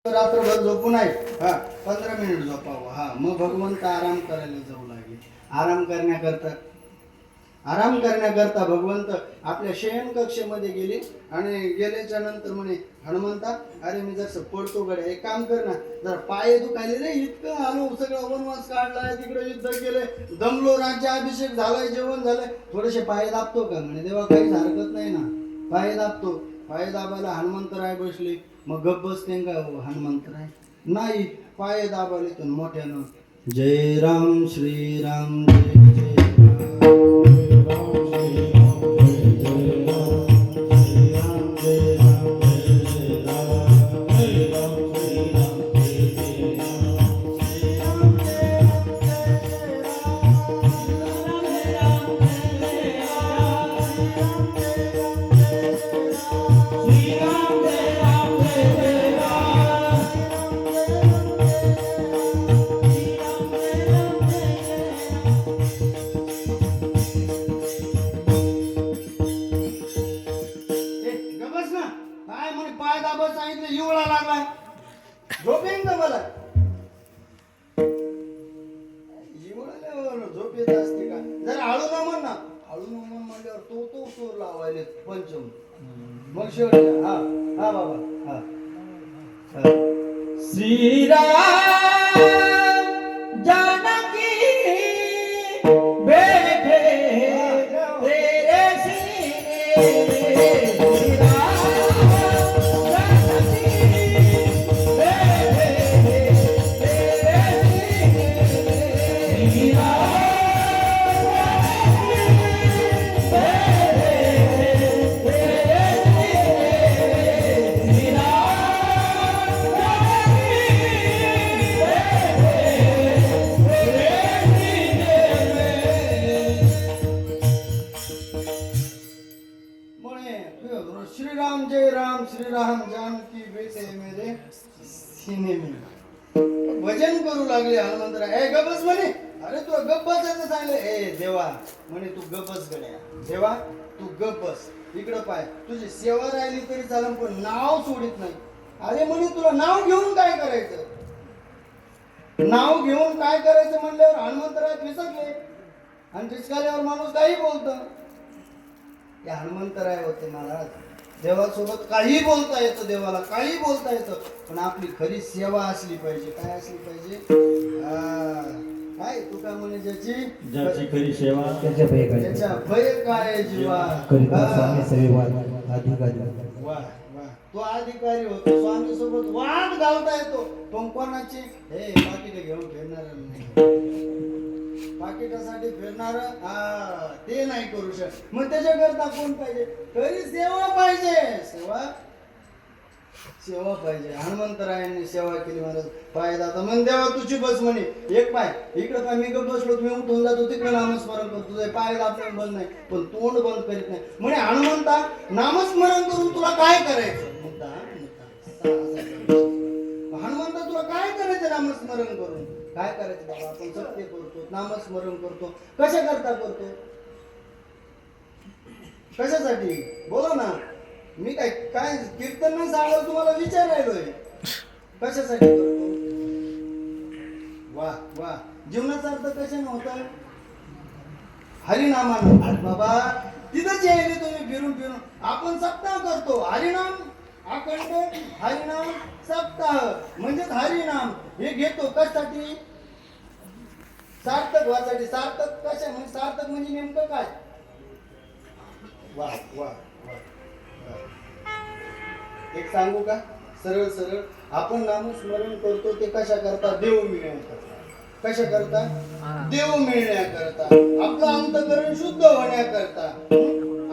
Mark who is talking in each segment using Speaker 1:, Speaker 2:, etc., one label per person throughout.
Speaker 1: रात्रभर झोपू नाही. 15 मिनिट झोपावं. मग भगवंत आराम करायला जाऊ लागले. आराम करण्याकरता भगवंत आपल्या शयन कक्षेमध्ये गेले आणि गेल्याच्या नंतर म्हणे, हनुमंता अरे मी जर पडतो गड्या, एक काम कर ना, जरा पाय दुखायले रे, इतकं आलो सगळं वनवास काढलाय, तिकडे युद्ध केले, दमलो, राज्याभिषेक झालाय, जेवण झालंय, थोडेसे पाय दाबतो का? म्हणे देवा काहीच हरकत नाही ना, पाय दाबतो. पाय दाबायला हनुमंतराय बसले. मग गप्प बसते का हनुमंतराय? नाही, पाय दाबाले तर मोठ्यानं जय राम श्रीराम जय जय झोप येत असते का? जरा हळू न म्हण ना. हळू न म्हण म्हणल्यावर तो सूर लावायले पंचम. मग शेवटी हा बाबा श्रीराम जानकी बैठे तेरे सीने. श्रीराम जय राम श्रीराम जानकी बेटे मेरे सीने में. भजन करू लागले हनुमंतराय. ए गबस म्हणे, अरे तू गप्पच सांगले. ए देवा म्हणे तू गप्पच गड्या, देवा तू गप्पस, इकडं पाय, तुझी सेवा राहिली तरी चालेल पण नाव सोडित नाही. अरे म्हणे तुला नाव घेऊन काय करायचं? नाव घेऊन काय करायचं म्हणल्यावर हनुमंतराय फिसकले. आणि फिसकाल्यावर माणूस काही बोलतो. ते हनुमंतराय होते महाराज. देवासोबत काही बोलता येतं, देवाला काही बोलता येतं, पण आपली खरी सेवा असली पाहिजे. काय असली पाहिजे? काय तू काय म्हणे, ज्याची खरी सेवा त्याच्या भय काय जीवा. वा तो अधिकारी होतो, स्वामी सोबत वाद घालता येतो, पण कोणाची हे पाकिट घेऊन फिरणार नाही, पाकिटासाठी फिरणार ते नाही करू शकत. मग त्याच्याकरता कोण पाहिजे? खरी सेवा पाहिजे. सेवा पाहिजे. हनुमंतरायांनी सेवा केली महाराज. पाय दाता म्हण देवा तुझी बस म्हणे, एक पाय इकडं पाय मी गप बसलो, तुम्ही उठून जातो, तिकडे नामस्मरण करतो, तुझे पाय दाबून बंद नाही पण तोंड बंद करीत नाही. म्हणे हनुमंता नामस्मरण करून तुला काय करायचं? हनुमंता तुला काय करायचं नामस्मरण करून? काय करायचं बाबा? आपण सत्य करतो, नामस्मरण करतो. कशा करता करतो? कशासाठी? बोला ना. मी काय कीर्तन नाही सांगलं, तुम्हाला विचारायलोय कशासाठी करतो. वा जीवनाचा अर्थ कशाने होता? हरिनामानं. अरे बाबा तिथंच यायले तुम्ही फिरून. आपण सप्ताह करतो, हरिनाम अखंड हरिनाम सप्ताह म्हणजेच हरिनाम हे घेतो. कशासाठी? सार्थक व्हासाठी. सार्थक कशा म्हणजे? सार्थक म्हणजे नेमकं काय? वा एक सांगू का? सरळ आपण नामस्मरण करतो ते कशा करता? देव मिळण्याकरता. कशा करता? देव मिळण्याकरता, आपलं अंतःकरण शुद्ध होण्याकरता,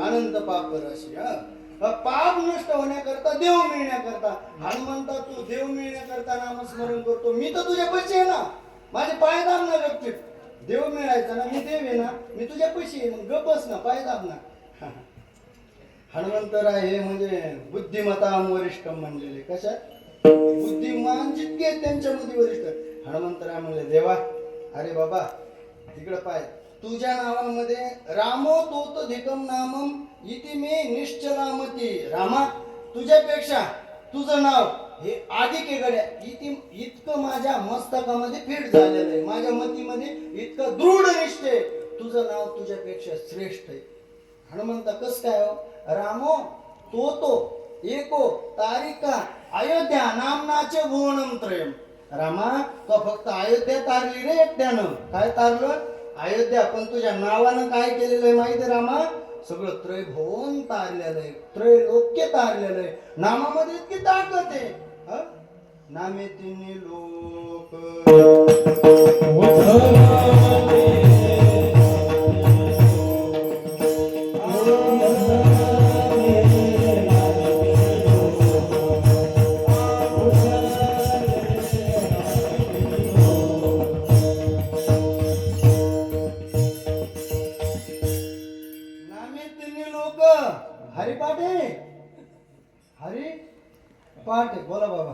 Speaker 1: आनंद पाप राशी, पाप नष्ट होण्याकरता, देव मिळण्याकरता. हनुमंता तू देव मिळण्याकरता नामस्मरण करतो. मी तर तुझ्या पैसे आहे ना, माझे पाय दाब ना गपचिप. देव मिळायचा ना, मी देव आहे ना, मी तुझ्या पैसे आहे, मग गप बस ना, पाय दाब ना. हनुमंतराय हे म्हणजे बुद्धिमताम वरिष्ठ म्हणलेले. कशात? बुद्धिमान जितके त्यांच्यामध्ये वरिष्ठ. हनुमंतराय म्हणले देवा अरे बाबा तिकडं पाय, तुझ्या नावामध्ये रामो तोतधिकम नामम इति मे निश्चलामती. रामा तुझ्यापेक्षा तुझं नाव हे अधिक गड्या इतकं माझ्या मस्तकामध्ये फिट झालेलं आहे, माझ्या मतीमध्ये इतकं दृढ निष्ठे, तुझं नाव तुझ्यापेक्षा श्रेष्ठ आहे. हनुमंता कस काय हो? रामो तो एको तारिका अयोध्या नामनाचे भुवनम त्रयम. रामा तो फक्त अयोध्या तारली रे एकट्यानं. काय तारलं? अयोध्या. पण तुझ्या नावानं काय केलेलं आहे माहिती आहे रामा? सगळं त्रयभुवन तारलेलं आहे, त्रैलोक्य तारलेलं आहे. नामामध्ये इतकी ताकद आहे. नामे तिन्ही लोक पाठ बोला बाबा.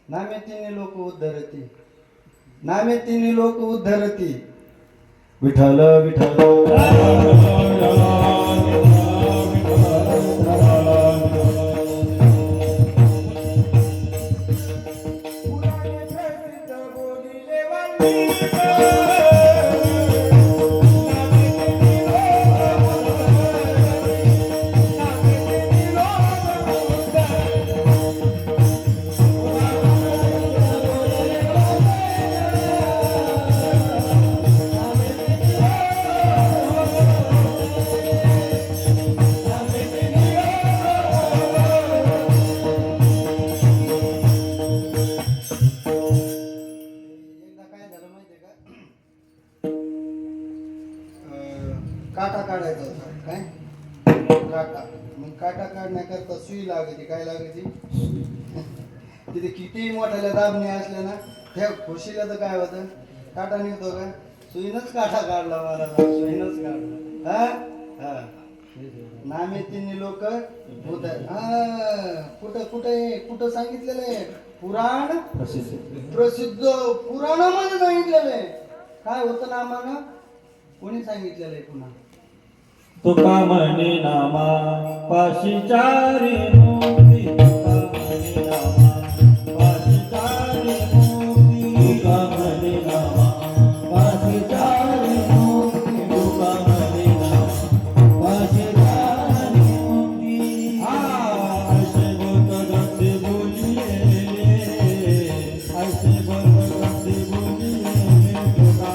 Speaker 1: नामे तिन्ही लोक उद्धरती, नामे तिन्ही लोक उद्धरती. विठ्ठल विठ्ठल काटा काढायचा होता. काय काटा? मग काटा काढण्याकरता सुई लागते. काय लागते? तिथे कितीही मोठ्याला दाबणे असले ना, त्या खुशीला तर काय होतं? काटा निघतो का? सुईनच काटा काढला मला, सुईनच काढला. हा नामे तिन्ही लोक कुठं कुठं सांगितलेलं आहे? पुराण प्रसिद्ध पुराणामध्ये सांगितलेलं आहे. काय होतं नामानं? कोणी सांगितलेलं आहे? पुन्हा
Speaker 2: तुका म्हणे नामा पाशी चारी मोती. तुका म्हणे नामा पाशी चारी मोती. तुका म्हणे नामा पाशी चारी मोती. तुका म्हणे नामा पाशी चारी मोती. ऐसे बोलत गप्पे बोलिये, ऐसे बोलत गप्पे बोलिये. तुका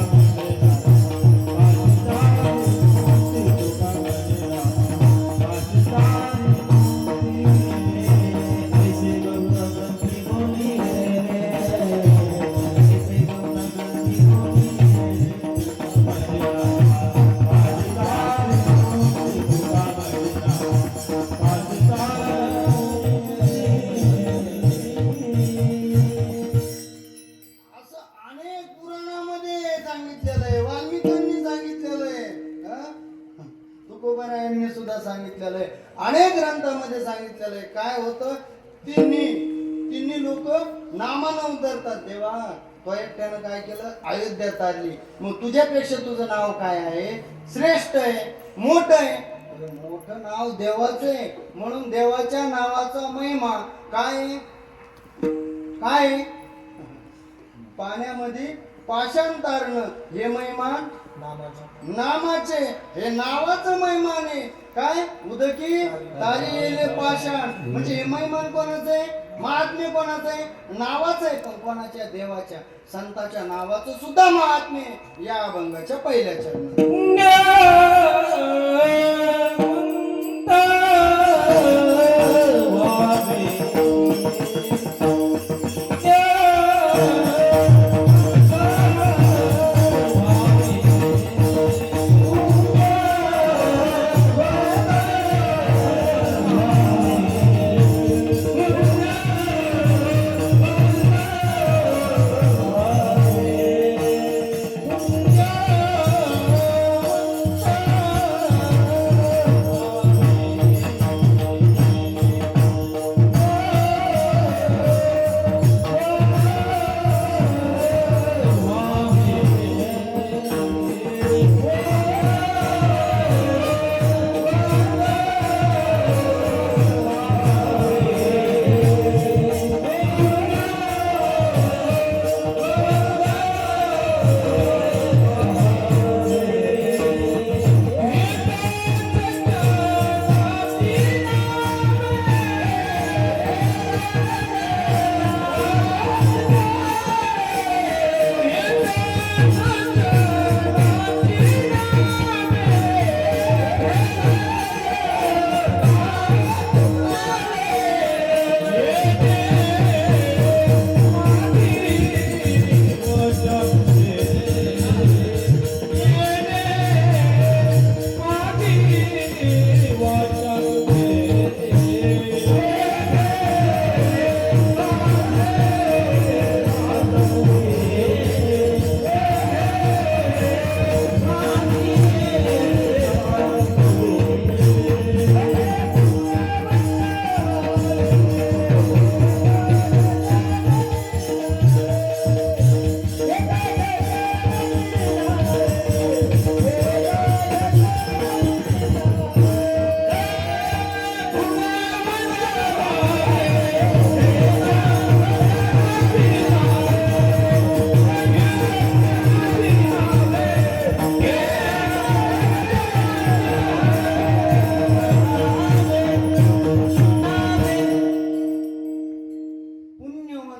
Speaker 2: म्हणे
Speaker 1: सुद्धा सांगितलेलं आहे, अनेक ग्रंथामध्ये सांगितलेलं आहे. काय होतं? तिन्ही लोक नामानं उतरतात. देवा तो एकट्यानं काय केलं? अयोध्या तारली. मग तुझ्यापेक्षा तुझं नाव काय आहे? श्रेष्ठ आहे, मोठं आहे. मोठं नाव देवाचं आहे, म्हणून देवाच्या नावाचा महिमा काय? काय? पाण्यामध्ये पाषाण तारणं हे महिमान नामाचे, हे नावाचं महिमान आहे. काय? उदकी तारिले पाषाण. म्हणजे हे महिमान कोणाचं आहे? महात्म्य कोणाचं आहे? नावाचं आहे. पण कोणाच्या? देवाच्या, संताच्या नावाचं सुद्धा महात्म्य या अभंगाच्या पहिल्या चरणात.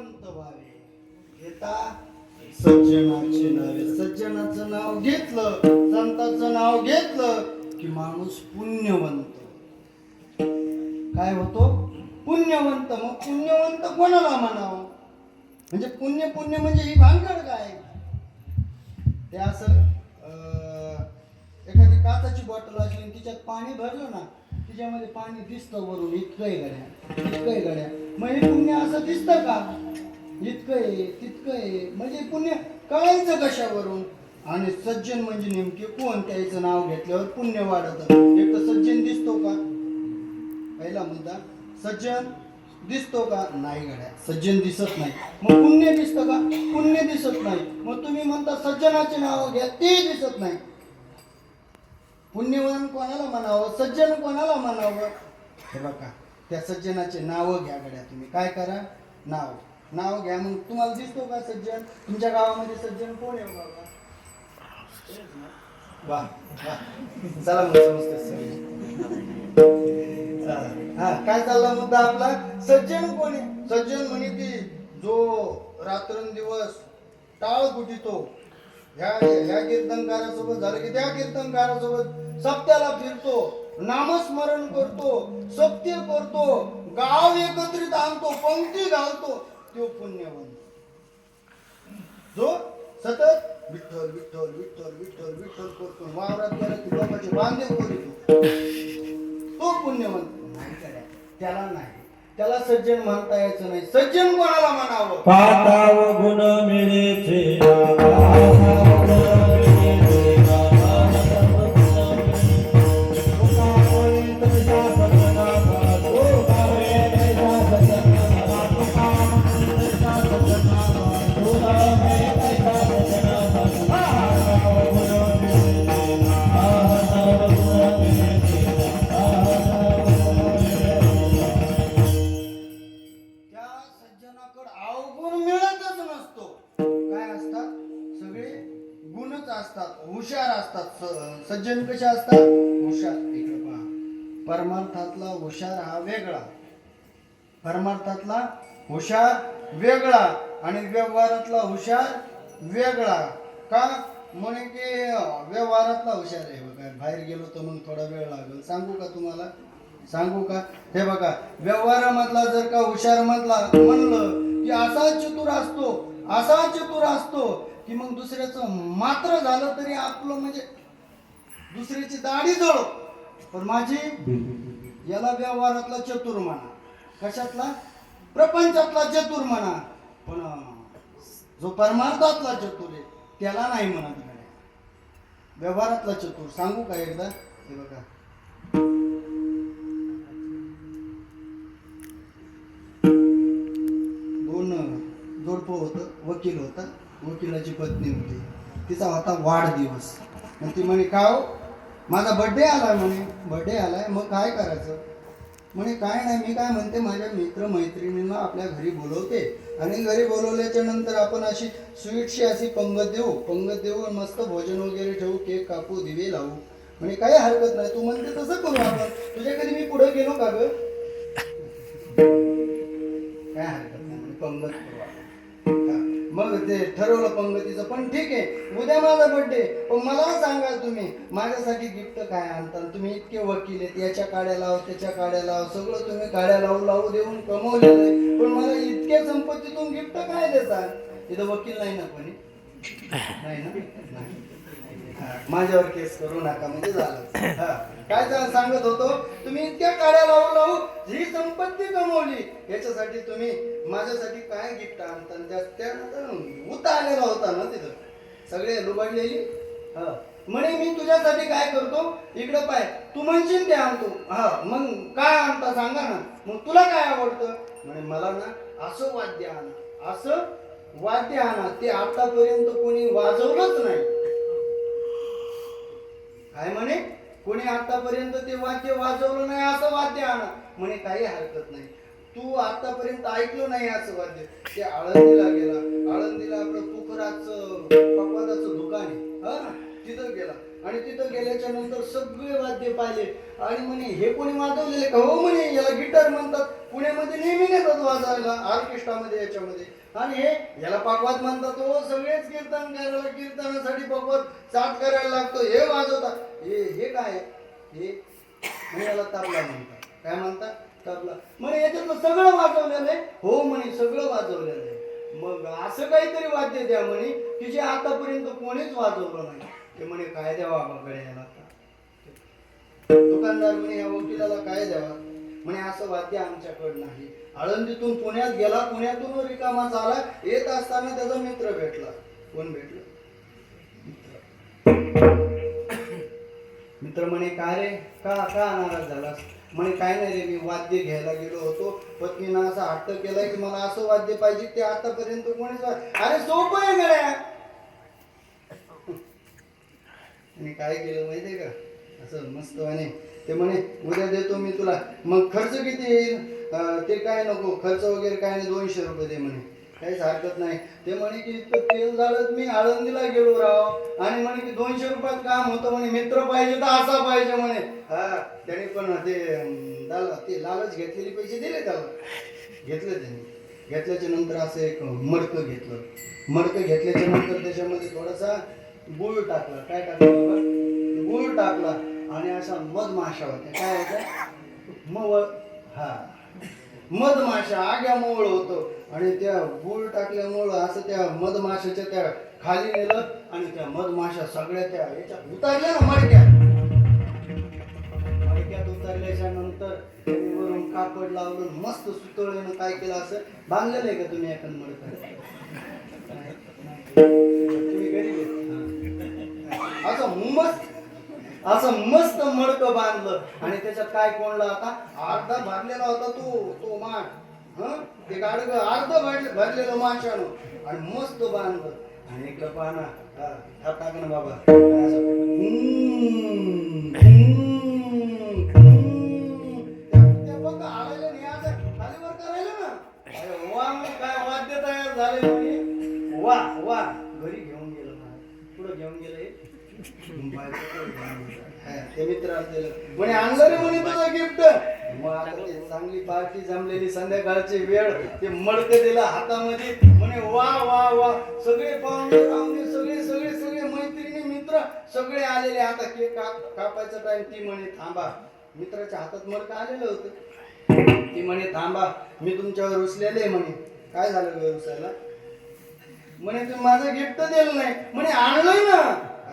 Speaker 1: पुण्यवंत व्हावे. घेता सज्जनाचे नावे. सज्जनाचं नाव घेतलं, संताचं नाव घेतलं की माणूस पुण्यवंत. काय होतो? पुण्यवंत. मग पुण्यवंत कोणाला म्हणावं? म्हणजे पुण्य पुण्य म्हणजे ही भानगड काय? ते असं एखादी काचाची बॉटल असली आणि तिच्यात पाणी भरलं ना, तिच्यामध्ये पाणी दिसतं वरून, इतकंही गड्या, इतकंही गड्या. मग हे पुण्य असं दिसतं का? इतकं आहे, तितकं आहे. म्हणजे पुण्य कळायचं कशावरून? आणि सज्जन म्हणजे नेमके कोण? त्याचं नाव घेतल्यावर पुण्य वाढत. एक तर सज्जन दिसतो का? पहिला मुद्दा, सज्जन दिसतो का? नाही गड्या, सज्जन दिसत नाही. मग पुण्य दिसतं का? पुण्य दिसत नाही. मग तुम्ही म्हणता सज्जनाचे नाव घ्या, ते दिसत नाही. पुण्यवान कोणाला म्हणावं? सज्जन कोणाला म्हणावं? हे बघा, त्या सज्जनाचे नाव घ्या गड्या. तुम्ही काय करा? नाव घ्या. मग तुम्हाला दिसतो का सज्जन? तुमच्या गावामध्ये सज्जन कोण आहे बाबा? वा वा, चला मग समजते. हा, काय चालला मुद्दा आपला? सज्जन कोण आहे? सज्जन म्हणे की जो रात्रंदिवस टाळ गुटितो. ह्या कीर्तनकारासोबत झालं की त्या कीर्तनकारासोबत सप्त्याला फिरतो, नामस्मरण करतो, सत्य करतो, गाव एकत्रित आणतो, पंक्ती घालतो, तो पुण्यवंत. जो सतत विठ्ठल विठ्ठल विठ्ठल विठ्ठल विठ्ठल करतो, वावरात गेला की बाबाचे बांधे करीतो, तो पुण्यवंत. नाही करा, त्याला नाही, त्याला सज्जन म्हणता यायचं नाही. सज्जन कोणाला म्हणावं?
Speaker 2: पाताव गुण मिळेचे
Speaker 1: हुशार असतात. सज्जन कसे असतात? हुशार. इकडे पहा, परमार्थातला हुशार हा वेगळा, परमार्थातला हुशार वेगळा आणि व्यवहारातला हुशार वेगळा. का म्हणे की व्यवहारातला हुशार आहे बघा, बाहेर गेलो तर मग थोडा वेळ लागेल. सांगू का तुम्हाला? सांगू का? हे बघा, व्यवहारामधला जर का हुशार म्हणलं की असा चतुर असतो, असा चतुर असतो की मग दुसऱ्याचं मात्र झालं तरी आपलं म्हणजे दुसऱ्याची दाढी जळो. पण माझी याला व्यवहारातला चतुर म्हणा, कशातला? प्रपंचातला चतुर म्हणा. पण जो परमार्थातला चतुर आहे त्याला नाही म्हणत गड्या, व्यवहारातला चतुर. सांगू का एकदा? हे बघा, दोन जोडपं होतं, वकील होता, वकिलाची पत्नी होती, तिचा होता वाढदिवस. मग ती म्हणे, का हो माझा बर्थडे आलाय म्हणे, बर्थडे आलाय, मग काय करायचं? म्हणे काय नाही, मी काय म्हणते, माझ्या मित्र मैत्रिणींना आपल्या घरी बोलवते आणि घरी बोलवल्याच्या नंतर आपण अशी स्वीटशी अशी पंगत देऊ आणि मस्त भोजन वगैरे ठेवू, केक कापू, दिवे लावू. म्हणजे काही हरकत नाही, तू म्हणते तसं करू आपण. तुझ्या कधी मी पुढे गेलो का ग? काय हरकत नाही म्हणजे पंगत करू आपण. मग ते ठरवलं पंगतीचं. पण ठीक आहे, उद्या माझा बर्थडे, पण मला सांगा तुम्ही माझ्यासाठी गिफ्ट काय आणता? तुम्ही इतके वकील आहेत, याच्या काड्या लाव, त्याच्या काड्या लाव, सगळं तुम्ही काड्या लावू देऊन कमवलेलं आहे, पण मला इतक्या संपत्तीतून गिफ्ट काय देता? इथं वकील नाही ना कोणी? नाही ना? नाही. माझ्यावर केस करू नका म्हणजे झालं. काय सांगत होतो, तुम्ही इतक्या काड्या लावू ही संपत्ती कमवली, याच्यासाठी तुम्ही माझ्यासाठी काय गिफ्ट आणता? त्यानंतर उता आलेला होता ना तिथं, सगळे लुबाडलेली. म्हणे मी तुझ्यासाठी काय करतो, इकडं पाय, तू म्हणशील ते आणतो. मग काय आणता सांगा ना, मग तुला काय आवडतं? म्हणे मला ना असं वाद्य आणा, असं वाद्य आणा, ते आतापर्यंत कोणी वाजवलंच नाही. काय म्हणे? कोणी आतापर्यंत ते वाद्य वाजवलं नाही, असं वाद्य आणा. म्हणे काही हरकत नाही, तू आतापर्यंत ऐकलं नाही असं वाद्य. ते आळंदीला गेला, आळंदीला आपलं तुकराचं पकवादाचं दुकान आहे, तिथं गेला. आणि तिथं गेल्याच्या नंतर सगळे वाद्य पाहिले आणि म्हणे हे कोणी वाजवलेले का? हो म्हणे याला गिटार म्हणतात, पुण्यामध्ये नेहमी नेतात वाजवायला ऑर्केस्ट्रामध्ये याच्यामध्ये. आणि हे याला पकवाद म्हणतात. हो सगळेच कीर्तन करायला, कीर्तनासाठी पकवाद चाट करायला लागतो, हे वाजवतात. हे काय हे म्हणे याला तबला म्हणतात. काय म्हणतात? तबला. म्हणे याच्यातलं सगळं वाजवलेलं आहे. हो म्हणे सगळं वाजवलेलं आहे. मग असं काहीतरी वाद्य द्या म्हणे की जे आतापर्यंत कोणीच वाजवलं नाही. ते म्हणे काय द्यावा बाबाकडे याला? दुकानदार म्हणे या वकिलाला काय द्यावा? म्हणे असं वाद्य आमच्याकडे नाही. आळंदीतून पुण्यात गेला, पुण्यातून रिकामा झाला, येत असताना त्याचा मित्र भेटला. कोण भेटला? मित्र म्हणे काय रे, का नाराज झालास? म्हणे काय नाही रे, मी वाद्य घ्यायला गेलो होतो, पत्नीनं असा हट्ट केलाय की मला असं वाद्य पाहिजे ते आतापर्यंत कोणीच अरे सोपं आहे गड्या. आणि काय केलं माहितीये का? असं मस्त म्हणे ते म्हणे उद्या देतो मी तुला. मग खर्च किती येईल? ते काय नको, खर्च वगैरे काय नाही, 200 रुपये दे म्हणे. काहीच हरकत नाही. ते म्हणे की इतकं तेल झालं मी आळंदीला गेलो राव, आणि म्हणे की 200 रुपयात काम होतं म्हणे, मित्र पाहिजे तर असा पाहिजे म्हणे. त्याने पण ते लालच घेतलेले पैसे दिले त्याला. घेतले त्याने. घेतल्याच्या नंतर असं एक मडकं घेतलं. मडकं घेतल्याच्या नंतर त्याच्यामध्ये थोडासा गुळ टाकला. काय टाकलं बाबा? गुळ टाकला. आणि अशा मधमाशा होत्या. काय होत्या? मवळ. मधमाशा आग्या मवळ होतं. आणि त्या गुळ टाकल्यामुळं असं त्या मधमाशाच्या त्या खाली नेलं आणि त्या मधमाशा सगळ्या त्या याच्यात उतरल्या ना, मडक्यात उतरल्याच्या नंतर वरून कापड लावलं, मस्त सुतळीनं काय केलं, असं बांधलेलं आहे का तुम्ही एखादं मडकं? तुम्ही घरी असं मस्त मडकं बांधलं. आणि त्याच्यात काय कोणला आता अर्धा भरलेला होता तो माठ. ते गाडगं अर्ध भरलेलं माशानं आणि मस्त बांधलं. आणि इकडं पाहना टाक ना बाबा, बघ आळायला नाही, असं खालीवर करायला ना. अरे वा, मग काय वाद्य तयार झाले. वा वा. घरी घेऊन गेलं, पुढं घेऊन गेलं ते मित्र म्हणे आणलं रे म्हणे तुझं गिफ्ट. मग आता ते चांगली पार्टी जमलेली, संध्याकाळची वेळ, ते मडकं दिलं हातामध्ये. म्हणे वा वा वा. सगळे पाहुणे रावणे, सगळे सगळे सगळे मैत्रिणी मित्र सगळे आलेले. आता केक कापायचा टाइम. ती म्हणे थांबा. मित्राच्या हातात मडकं आलेलं होतं. ती म्हणे थांबा, मी तुमच्यावर रुसलेले म्हणे. काय झालं ग रुसायला? म्हणे तुम्ही माझं गिफ्ट दिलं नाही. म्हणे आणलंय ना.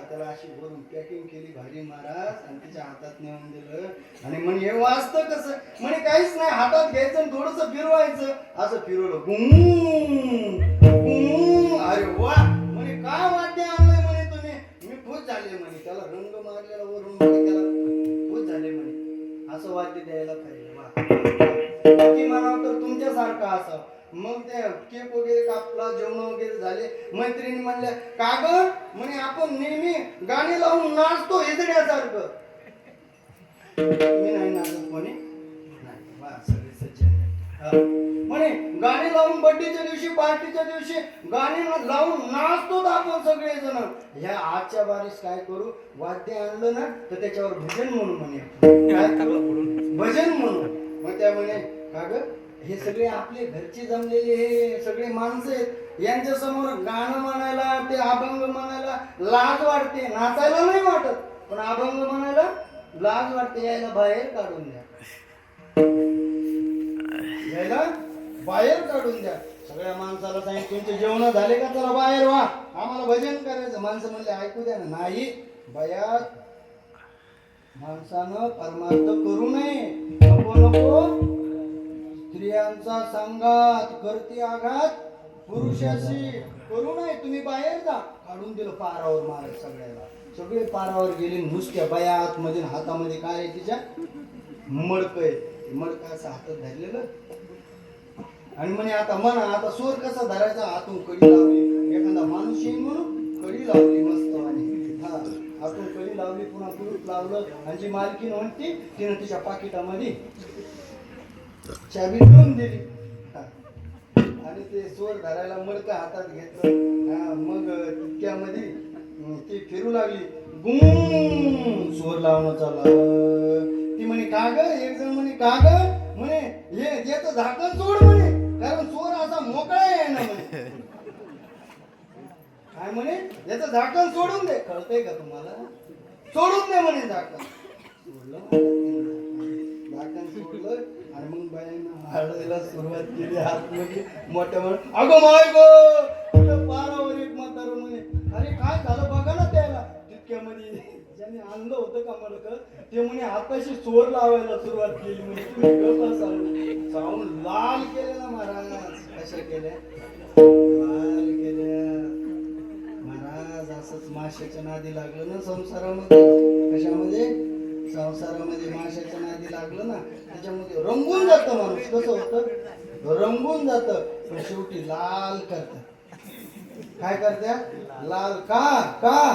Speaker 1: त्याला अशी भरून पॅकिंग केली भारी महाराज आणि तिच्या हातात नेऊन दिलं. आणि म्हणे हे वाजतं कसं? म्हणे काहीच नाही, हातात घ्यायचं आणि थोडंसं फिरवायचं. असं फिरवलं, अरे वा. म्हणे काय वाद्य आणलंय म्हणे तुम्ही? मी खुश झाले म्हणे. त्याला रंग मारलेला वरून म्हणे, त्याला खुश झाले म्हणे. असं वाद्य द्यायला पाहिजे. वा. बाकी म्हणावं तर तुमच्यासारखं असावं. मग ते केक वगैरे कापला, जेवण वगैरे झाले. मैत्रिणी म्हणल्या का ग? म्हणे आपण नेहमी गाणी लावून नाचतो हेजड्यासारखं. मी नाही नाचत म्हणे. सगळे सज्जन म्हणे गाणी लावून बर्थडेच्या दिवशी, पार्टीच्या दिवशी गाणी लावून नाचतो आपण सगळेजण. ह्या आजच्या बारीस काय करू, वाद्य आणलं ना तर त्याच्यावर भजन म्हणू म्हणे. काय करू? भजन म्हणू. मग त्या म्हणे का ग, हे सगळे आपले घरचे जमलेले हे सगळे माणसं आहेत, यांच्या समोर गाणं म्हणायला, ते अभंग म्हणायला लाज वाटते. नाचायला नाही वाटत, पण अभंग म्हणायला लाज वाटते. यायला बाहेर काढून द्या. यायला बाहेर काढून द्या. सगळ्या माणसाला सांगितलं तुमचे जेवण झाले का? चला बाहेर वा, आम्हाला भजन करायचं. माणसं म्हणले ऐकू द्या ना. नाही बया, माणसानं परमार्थ करू नये. नको स्त्रियांचा संघात करती आघात, पुरुषाशी करू नये. तुम्ही बाहेर जा. काढून दिलं पारावर मारत सगळ्याला. सगळे पारावर गेले. नुसत्या बाया आतमध्ये, हातामध्ये काय आहे तिच्या? मडकं आहे. मडकं असं हातात धरलेलं. आणि म्हणे आता म्हणा, आता सोर कसा धरायचा? हातून कडी लावली. एखादा माणूस येईल म्हणून कडी लावली मस्त वाणी. हातून कडी लावली, पुन्हा कुलूप लावलं. आणि जी मालकीन म्हणती तिनं तिच्या पाकिटामध्ये चाबी ठेवून दिली. आणि ते सोर धरायला मडकं हातात घेतलं. मग तितक्यामध्ये ती फिरू लागली. स्वर लावणं चालला. ती म्हणे का ग, एक जण म्हणे का ग, म्हणे हे याचं झाकण सोड म्हणे, कारण चोर असा मोकळा आहे ना म्हणे. काय म्हणे, याचं झाकण सोडून दे. कळतंय का तुम्हाला? सोडून दे म्हणे झाकण. सोडलं झाकण सोडलं आणि मग बाईनं हळदीला सुरुवात केली. आतमध्ये मोठ्या म्हणून अगं माय गो, कुठं पारावर एक म्हातारं म्हणे अरे काय झालं बघा ना त्याला. तितक्यामध्ये ज्याने आणलं होतं का मडकं ते म्हणे हाताशी चोर लावायला सुरुवात केली. म्हणजे तुम्ही गप्प असाल. चावून लाल केले ना महाराज. कशा केल्या? लाल केल्या महाराज. असंच माशाच्या नादी लागलं ना संसारामध्ये. कशामध्ये? संसारामध्ये माशाच्या नादी लागलं ना त्याच्यामध्ये रंगून जातं माणूस. कसं होतं? रंगून जातं. पण शेवटी लाल करतात. काय करतात? लाल. का का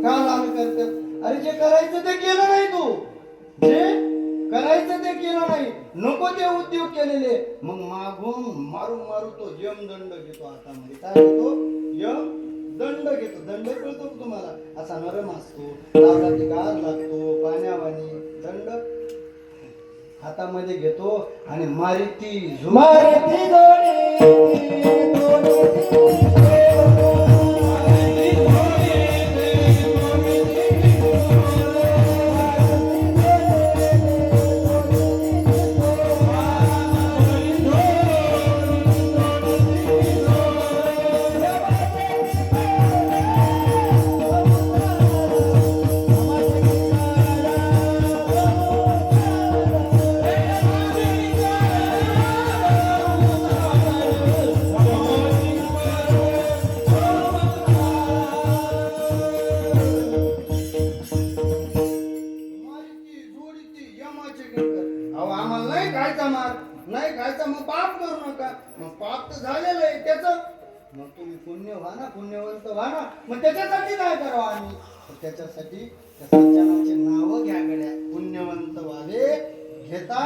Speaker 1: का लाल करतात? अरे जे करायचं ते केलं नाही तू. जे करायचं ते केलं नाही. नको ते उद्योग केलेले. मग मागून मारू मारू तो यमदंड घेतो हातामध्ये. काय घेतो? यम दंड घेतो. दंड कळतो तुम्हाला? असा नरम असतो, लावला की गार लागतो, पाण्यावानी. दंड हातामध्ये घेतो आणि मारिती मारिती नाही खायचा. मग पाप करू नका. मग पाप तर झालेलं आहे त्याचं. मग तुम्ही पुण्य व्हा ना, पुण्यवंत व्हा ना. मग त्याच्यासाठी काय करावं आम्ही? त्याच्यासाठी सज्जनाचे नाव घ्या गड्या. पुण्यवंत व्हावे घेता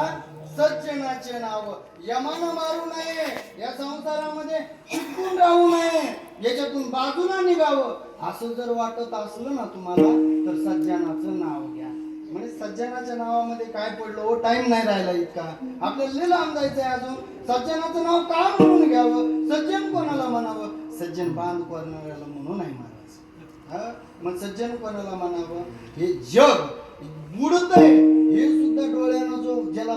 Speaker 1: सज्जनाचे नाव. यमानं मारू नये. या संसारामध्ये चिपकून राहू नये. याच्यातून बाजूला निघावं. असं जर वाटत असलं ना तुम्हाला तर सज्जनाचं नाव घ्या. म्हणजे सज्जनाच्या नावामध्ये काय पडलं हो? टाइम नाही राहिला इतका. आपल्याला लय लांब जायचंय अजून. सज्जनाचं नाव का म्हणून घ्यावं? सज्जन कोणाला म्हणावं? सज्जन बांध करणाऱ्याला म्हणून नाही महाराज. मग सज्जन कोणाला म्हणावं? हे जग बुडतंय हे सुद्धा डोळ्यानं जो ज्याला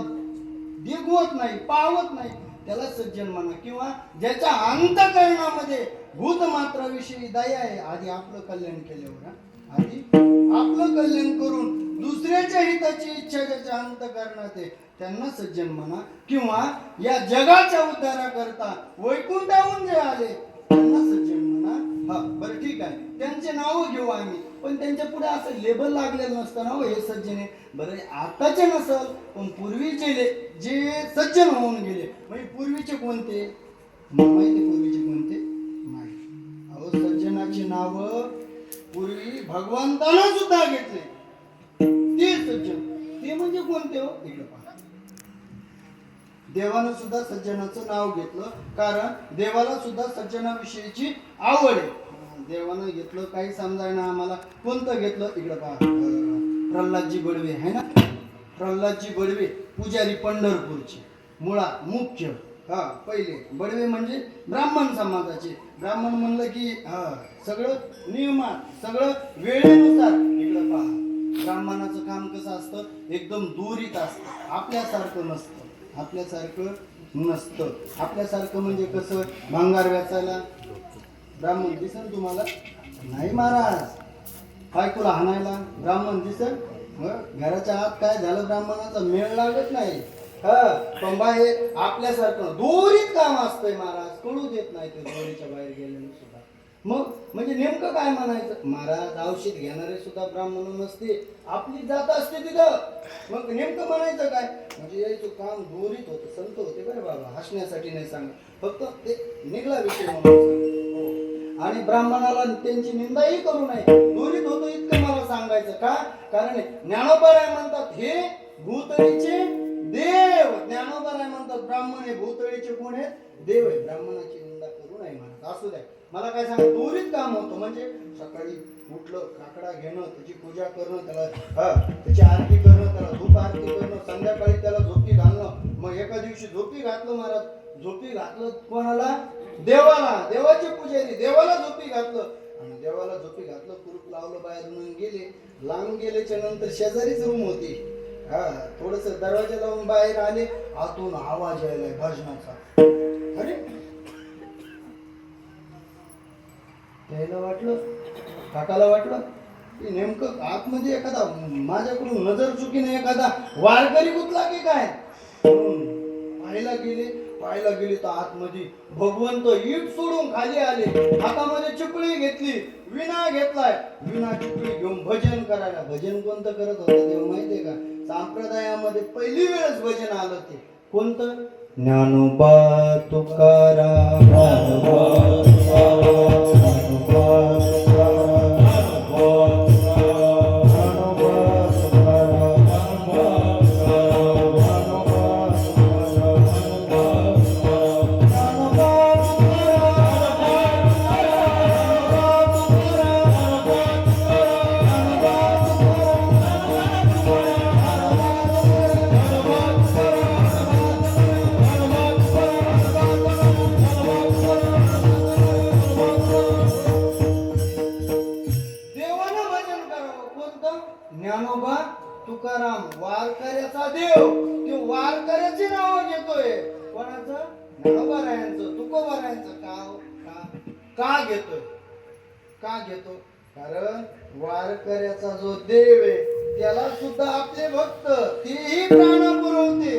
Speaker 1: देखवत नाही, पावत नाही त्याला सज्जन म्हणा. किंवा ज्याच्या अंतःकरणामध्ये भूतमात्राविषयी दया आहे. आधी आपलं कल्याण केल्यावर, आधी आपलं कल्याण करून दुसऱ्याच्या हिताची इच्छा ज्याच्या अंतःकरणात आहे त्यांना सज्जन म्हणा. किंवा या जगाच्या उद्धाराकरता वैकुंठाहून जे आले त्यांना सज्जन म्हणा. हा बरं ठीक आहे, त्यांचे नाव घेऊ आम्ही. पण त्यांच्या पुढे असं लेबल लागलेलं नसतं ना, हे सज्जन आहे. बरं आताचे नसल पण पूर्वीचे जे सज्जन होऊन गेले. म्हणजे पूर्वीचे कोणते माहिती? पूर्वीचे कोणते नाही. अहो सज्जनाची नाव पूर्वी भगवंतानं सुद्धा घेतले. ते सज्जन ते म्हणजे कोणते हो? इकडे पहा. देवानं सुद्धा सज्जनाचं नाव घेतलं. कारण देवाला सुद्धा सज्जनाविषयीची आवड आहे. देवानं घेतलं काही समजायना आम्हाला. कोणतं घेतलं? इकडे पहा. प्रल्हादजी बडवे आहे ना. प्रल्हादजी बडवे पुजारी पंढरपूरचे. मुळा मुख्य पहिले बडवे म्हणजे ब्राह्मण समाजाचे. ब्राह्मण म्हणलं की सगळं नियमात, सगळं वेळेनुसार. इकडे पहा ब्राह्मणाचं काम कसं असतं? एकदम दूरीत असतं. आपल्यासारखं नसतं. आपल्यासारखं म्हणजे कसं? भांगार वेचायला ब्राह्मण दिसन तुम्हाला? नाही महाराज. बायकोला हाणायला ब्राह्मण दिसन? घराच्या आत काय झालं ब्राह्मणाचा मेळ लागत नाही. पण बाहेर आपल्यासारखं दोरीत काम असतंय महाराज. कळू देत नाही ते दोरीच्या बाहेर गेलेलं सुद्धा. मग म्हणजे नेमकं काय म्हणायचं? महाराज औषध घेणारे सुद्धा ब्राह्मण नसते. आपली जात असते तिथं. मग नेमकं म्हणायचं काय? म्हणजे यायचं काम दोरीत होतं. संत होते बरं बाबा, हसण्यासाठी नाही सांगत. फक्त ते निघला विषय म्हणून. आणि ब्राह्मणाला त्यांची निंदाही करू नये. दोरीत होतो इतकं मला सांगायचं. का? कारण ज्ञानोबा राय म्हणतात हे भूतळीचे देव. ज्ञानोबा राय म्हणतात ब्राह्मण हे भूतळीचे कोण आहेत? देव आहे. ब्राह्मणाची निंदा करू नये महाराज. असू द्या. मला काय सांग त्वरित काम होतं. म्हणजे सकाळी उठलं काकडा घेणं त्याची पूजा करणं त्याला त्याची आरती करणं त्याला धूप आरती करणं संध्याकाळी त्याला झोपी घालणं. मग एका दिवशी झोपी घातलं महाराज झोपी घातलं कोणाला देवाला देवाचे पुजारी देवाला झोपी घातलं आणि देवाला झोपी घातलं कुलूप लावलं बाहेरून गेले. लांब गेल्याच्या नंतर शेजारीच रूम होती. थोडस दरवाजा लावून बाहेर आले आतून आवाज यायलाय भजनाचा. अरे त्याला वाटलं काकाला वाटलं की नेमकं आतमध्ये एखादा माझ्याकडून नजर चुकीने एखादा वारकरी गुतला की काय. पाहायला गेले तर आतमध्ये भगवंत ईट सोडून खाली आले. हातामध्ये चिपळी घेतली विणा घेतलाय. विणा चिपळी घेऊन भजन करायला. भजन कोणतं करत होतं तेव्हा माहितीये का. संप्रदायामध्ये पहिली वेळच भजन आलं ते कोणतं ज्ञानोबा तुकाराम ज्ञानोबा ज्ञानोबा तुकाराम वारकऱ्याचा देव. ते वारकऱ्याची नाव घेतोय. कोणाचं ज्ञानोबारायांचं तुकोबारायांचं. का घेतोय का घेतो कारण वारकऱ्याचा जो देव आहे त्याला सुद्धा आपले भक्त तेही प्राण पुरवते.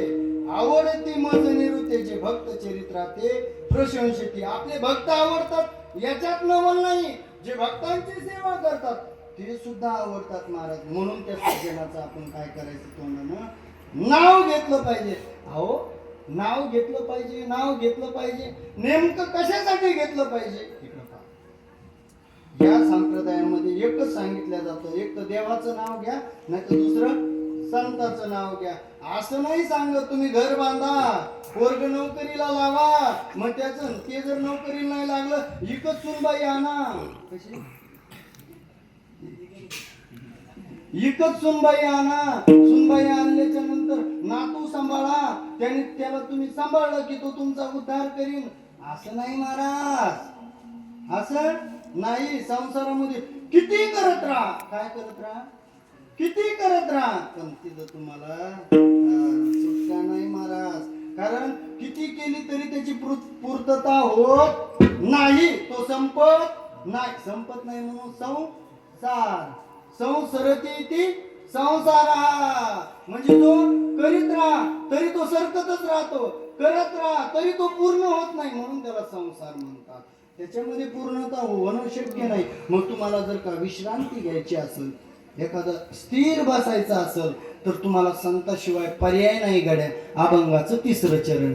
Speaker 1: आवडती मज निरुतेचे भक्त चरित्राते प्रशंसिती. आपले भक्त आवडतात याच्यात नवल नाही. जे भक्तांची सेवा करतात ते सुद्धा आवडतात महाराज. म्हणून त्या सज्जनाचं आपण काय करायचं तोंडानं नाव घेतलं पाहिजे. अहो नाव घेतलं पाहिजे नाव घेतलं पाहिजे. नेमकं कशासाठी घेतलं पाहिजे इकडं पहा. या संप्रदायामध्ये एकच सांगितलं जातं एक तर देवाचं नाव घ्या नाही तर दुसरं संताचं नाव घ्या. असं नाही सांगत तुम्ही घर बांधा पोरग नोकरीला लावा मग त्याचं ते जर नोकरीला नाही लागलं इकच सुनबाई आणा. कशी एकच सुनबाई आणा. सुनबाई आणल्याच्या नंतर नातू सांभाळा. त्याला तुम्ही सांभाळलं की तो तुमचा उद्धार करीन. असं नाही महाराज असं नाही. संसारामध्ये किती करत राहा काय करत राहा किती करत राहा पण तिथं तुम्हाला सुटका नाही महाराज. कारण किती केली तरी त्याची पूर्तता होत नाही. तो संपत नाही म्हणून संसरती ती संसारा. म्हणजे तो करीत राहा तरी तो सरकतच राहतो. करत राहा तरी तो पूर्ण होत नाही म्हणून त्याला संसार म्हणतात. त्याच्यामध्ये पूर्णता होणं शक्य नाही. मग तुम्हाला जर का विश्रांती घ्यायची असेल एखादं स्थिर बसायचं असेल तर तुम्हाला संताशिवाय पर्याय नाही गड्या. अभंगाचं 3रं चरण.